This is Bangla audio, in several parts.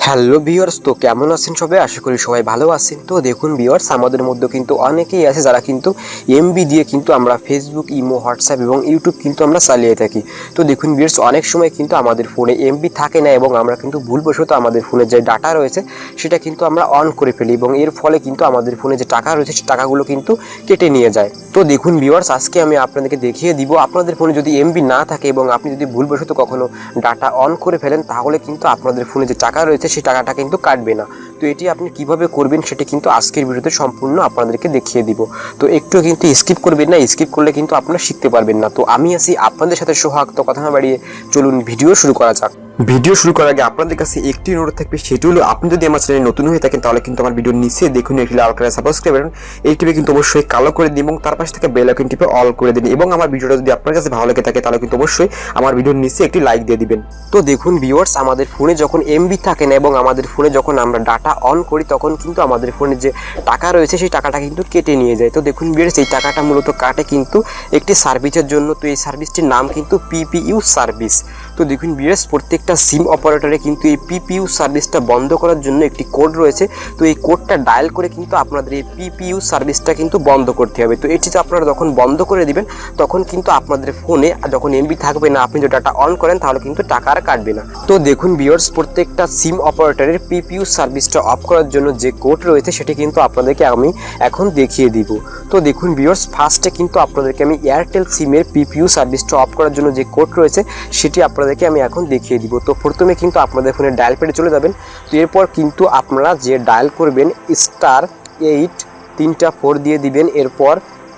হ্যালো ভিউয়ার্স, তো কেমন আছেন সবাই? আশা করি সবাই ভালো আছেন। তো দেখুন ভিউয়ার্স, আমাদের মধ্যে কিন্তু অনেকেই আছে যারা কিন্তু এমবি দিয়ে কিন্তু আমরা ফেসবুক, ইমো, হোয়াটসঅ্যাপ এবং ইউটিউব কিন্তু আমরা চালিয়ে থাকি। তো দেখুন ভিউয়ার্স, অনেক সময় কিন্তু আমাদের ফোনে এমবি থাকে না এবং আমরা কিন্তু ভুলবশত আমাদের ফোনে যে ডাটা রয়েছে সেটা কিন্তু আমরা অন করে ফেলি এবং এর ফলে কিন্তু আমাদের ফোনে যে টাকা রয়েছে সেই টাকাগুলো কিন্তু কেটে নিয়ে যায়। তো দেখুন ভিউয়ার্স, আজকে আমি আপনাদেরকে দেখিয়ে দিব আপনাদের ফোনে যদি এমবি না থাকে এবং আপনি যদি ভুলবশত কখনো ডাটা অন করে ফেলেন তাহলে কিন্তু আপনাদের ফোনে যে টাকা রয়েছে সেই টাকাটা কিন্তু কাটবে না। তো এটি আপনি কিভাবে করবেন সেটা কিন্তু আজকের ভিডিওতে সম্পূর্ণ আপনাদেরকে দেখিয়ে দিব। তো একটু কিন্তু স্কিপ করবেন না, স্কিপ করলে কিন্তু আপনারা শিখতে পারবেন না। তো আমি আছি আপনাদের সাথে সোহাগ। তো কথা না বাড়িয়ে চলুন ভিডিও শুরু করা যাক। ভিডিও শুরু করার আগে আপনাদের কাছে একটি অনুরোধ থাকবে, সেটি হলো আপনি যদি আমার চ্যানেলে নতুন হয়ে থাকেন তাহলে কিন্তু আমার ভিডিওর নিচে দেখুন একটি লাল কালার সাবস্ক্রাইব বাটন, এই টিপে কিন্তু অবশ্যই কালো করে দিন এবং তার পাশে থেকে বেল আইকন টিপে অল করে দিন এবং আমার ভিডিওটা যদি আপনার কাছে ভালো লেগে থাকে তাহলে কিন্তু অবশ্যই আমার ভিডিওর নিচে একটি লাইক দিয়ে দিবেন। তো দেখুন ভিউয়ার্স, আমাদের ফোনে যখন এমবি থাকে না এবং আমাদের ফোনে যখন আমরা ডাটা অন করি তখন কিন্তু আমাদের ফোনে যে টাকা রয়েছে সেই টাকাটা কিন্তু কেটে নিয়ে যায়। তো দেখুন ভিউয়ার্স, এই টাকাটা মূলত কাটে কিন্তু একটি সার্ভিসের জন্য। তো এই সার্ভিসটির নাম কিন্তু পিপিইউ সার্ভিস। তো দেখুন ভিউয়ার্স, প্রত্যেকটা সিম অপারেটরে কিন্তু এই পিপিইউ সার্ভিসটা বন্ধ করার জন্য একটি কোড রয়েছে। তো এই কোডটা ডায়াল করে কিন্তু আপনাদের এই পিপিইউ সার্ভিসটা কিন্তু বন্ধ করতে হবে। তো এটি আপনারা যখন বন্ধ করে দিবেন তখন কিন্তু আপনাদের ফোনে যখন এমবি থাকবে না, আপনি যদি ডাটা অন করেন তাহলে কিন্তু টাকা আর কাটবে না। তো দেখুন ভিউয়ার্স, প্রত্যেকটা সিম অপারেটরের পিপিইউ সার্ভিসটা অফ করার জন্য যে কোড রয়েছে সেটি কিন্তু আপনাদেরকে আমি এখন দেখিয়ে দিব। তো দেখুন ভিউয়ার্স, ফার্স্টে কিন্তু আপনাদেরকে আমি এয়ারটেল সিমের পিপিইউ সার্ভিসটা অফ করার জন্য যে কোড রয়েছে সেটি আপনাদেরকে আমি এখন দেখিয়ে দিব। তো প্রথমে কিন্তু আপনাদের ফোনে ডায়াল প্যাডে চলে যাবেন। তো এরপর কিন্তু আপনারা যে ডায়াল করবেন *8 দিয়ে দিবেন, এরপর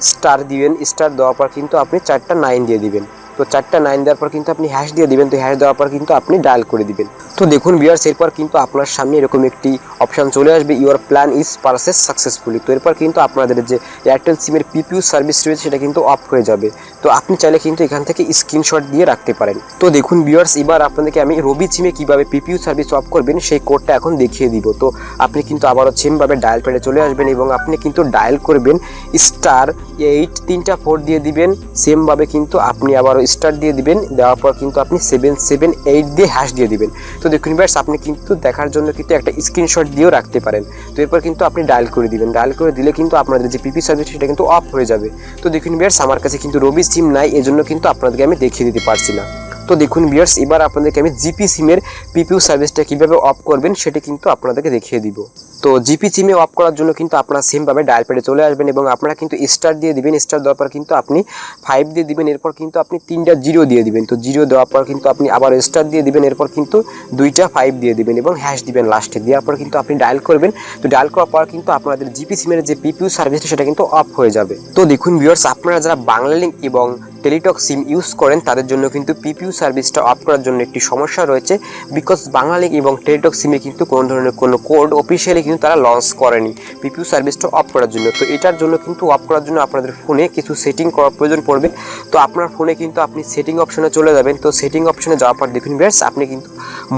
স্টার দিবেন। স্টার দেওয়ার পর কিন্তু আপনি 4টা 9 দিয়ে দিবেন। তো 4টা 9 দেওয়ার পর কিন্তু আপনি হ্যাশ দিয়ে দিবেন। তো হ্যাশ দেওয়ার পর কিন্তু আপনি ডায়াল করে দিবেন। তো দেখুন ভিউয়ার্স, এরপর কিন্তু আপনার সামনে এরকম একটি অপশান চলে আসবে, your plan is purchase successfully. তো এরপর কিন্তু আপনাদের যে এয়ারটেল সিমের পিপিইউ সার্ভিস রয়েছে সেটা কিন্তু অফ হয়ে যাবে। তো আপনি চাইলে কিন্তু এখান থেকে স্ক্রিনশট দিয়ে রাখতে পারেন। তো দেখুন ভিউয়ার্স, এবার আপনাদেরকে আমি রবি সিমে কীভাবে পিপিইউ সার্ভিস অফ করবেন সেই কোডটা এখন দেখিয়ে দিব। তো আপনি কিন্তু আবারও সেমভাবে ডায়াল প্যাডে চলে আসবেন এবং আপনি কিন্তু ডায়াল করবেন *8 দিয়ে দিবেন। সেমভাবে কিন্তু আপনি আবারও স্টার দিয়ে দিবেন, দেওয়ার পর কিন্তু আপনি 778 দিয়ে হ্যাশ দিয়ে দিবেন। তো দেখুন ভিউয়ার্স, আপনি কিন্তু দেখার জন্য কিন্তু একটা স্ক্রিনশট দিয়েও রাখতে পারেন। তো এরপর কিন্তু আপনি ডায়াল করে দিবেন। ডায়াল করে দিলে কিন্তু আপনাদের যে পিপি সার্ভিস সেটা কিন্তু অফ হয়ে যাবে। তো দেখুন ভিউয়ার্স, আমার কাছে কিন্তু রবি সিম নাই, এজন্য কিন্তু আপনাদেরকে আমি দেখিয়ে দিতে পারছি না। তো দেখুন ভিউয়ার্স, এবার আপনাদেরকে আমি জিপি সিমের পিপিইউ সার্ভিসটা কীভাবে অফ করবেন সেটি কিন্তু আপনাদেরকে দেখিয়ে দিব। তো জিপি সিমে অফ করার জন্য কিন্তু আপনারা সেমভাবে ডায়াল প্যাডে চলে আসবেন এবং আপনারা কিন্তু স্টার দিয়ে দিবেন। স্টার দেওয়ার পর কিন্তু আপনি 5 দিয়ে দিবেন, এরপর কিন্তু আপনি 3টা 0 দিয়ে দিবেন। তো 0 দেওয়ার পর কিন্তু আপনি আবার স্টার দিয়ে দিবেন, এরপর কিন্তু 2টা 5 দিয়ে দিবেন এবং হ্যাশ দিবেন লাস্টে। দেওয়ার পর কিন্তু আপনি ডায়াল করবেন। তো ডায়াল করার পর কিন্তু আপনাদের জিপি সিমের যে পিপিইউ সার্ভিসটা সেটা কিন্তু অফ হয়ে যাবে। তো দেখুন ভিউয়ার্স, আপনারা যারা বাংলা লিংক এবং টেলিটক সিম ইউজ করেন তাদের জন্য কিন্তু পিপিইউ সার্ভিসটা অফ করার জন্য একটি সমস্যা রয়েছে, বিকজ বাংলা লিংক এবং টেলিটক সিমে কিন্তু কোনো ধরনের কোনো কোড অফিসিয়ালি কিন্তু তারা লঞ্চ করেনি পিপিইউ সার্ভিসটা অফ করার জন্য। তো এটার জন্য কিন্তু অফ করার জন্য আপনাদের ফোনে কিছু সেটিং করার প্রয়োজন পড়বে। তো আপনার ফোনে কিন্তু আপনি সেটিং অপশনে চলে যাবেন। তো সেটিং অপশনে যাওয়ার পর দেখুন ভিউয়ার্স, আপনি কিন্তু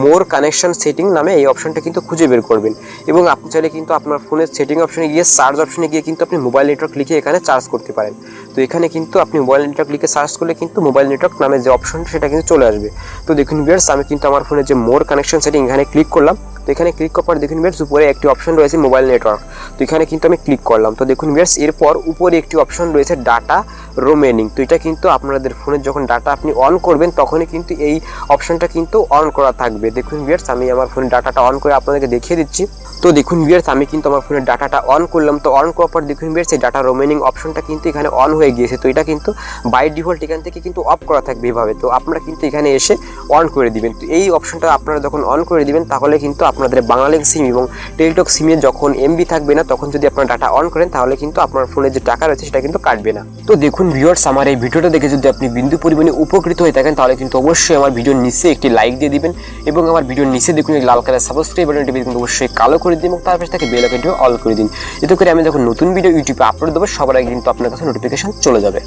মোর কানেকশন সেটিং নামে এই অপশনটা কিন্তু খুঁজে বের করবেন এবং আপনি চাইলে কিন্তু আপনার ফোনের সেটিং অপশনে গিয়ে সার্চ অপশনে গিয়ে কিন্তু আপনি মোবাইল নেটওয়ার্ক লিখে এখানে চার্জ করতে পারেন। তো এখানে কিন্তু আপনি মোবাইল নেটওয়ার্ক লিখে সার্চ করলে কিন্তু মোবাইল নেটওয়ার্ক নামে যে অপশনটা সেটা কিন্তু চলে আসবে। তো দেখুন ভিউয়ার্স, আমি কিন্তু আমার ফোনে যে মোর কানেকশন সেটিং এখানে ক্লিক করলাম। তো এখানে ক্লিক করার পর দেখুন ভিউয়ার্স, উপরে একটি অপশন রয়েছে মোবাইল নেটওয়ার্ক। তো এখানে কিন্তু আমি ক্লিক করলাম। তো দেখুন ভিউয়ার্স, এরপর উপরে একটি অপশন রয়েছে ডাটা রোমেনিং। তো এটা কিন্তু আপনাদের ফোনের যখন ডাটা আপনি অন করবেন তখনই কিন্তু এই অপশনটা কিন্তু অন করা থাকবে। দেখুন ভিউয়ার্স, আমি আমার ফোনের ডাটাটা অন করে আপনাদেরকে দেখিয়ে দিচ্ছি। তো দেখুন ভিউয়ার্স, আমি কিন্তু আমার ফোনের ডাটাটা অন করলাম। তো অন করার পর দেখুন ভিউয়ার্স, এই ডাটা রোমেনিং অপশনটা কিন্তু এখানে অন হয়ে গিয়েছে। তো এটা কিন্তু বাই ডিফল্ট এখান থেকে কিন্তু অফ করা থাকবে এভাবে। তো আপনারা কিন্তু এখানে এসে অন করে দিবেন। তো এই অপশনটা আপনারা যখন অন করে দিবেন তাহলে কিন্তু আপনাদের বাংলা লিংক সিম এবং টেলিটক সিমে যখন এমবি থাকবে না তখন যদি আপনারা ডাটা অন করেন তাহলে কিন্তু আপনার ফোনে যে টাকা রয়েছে সেটা কিন্তু কাটবে না। তো দেখুন ভিউয়ার্স, আমার এই ভিডিওটা দেখে যদি আপনি বিন্দু পরিমাণে উপকৃত হয়ে থাকেন তাহলে কিন্তু অবশ্যই আমার ভিডিওর নিচে একটি লাইক দিয়ে দিবেন এবং আমার ভিডিওর নিচে দেখুন এই লাল কালার সাবস্ক্রাইব বাটনটি কিন্তু অবশ্যই কালো করে দিন এবং তার পাশে থেকে বেল আইকনটি অল করে দিন। এতে করে আমি যখন নতুন ভিডিও ইউটিউবে আপলোড দেবো সবার আগে কিন্তু আপনার কাছে নোটিফিকেশন চলে যাবে।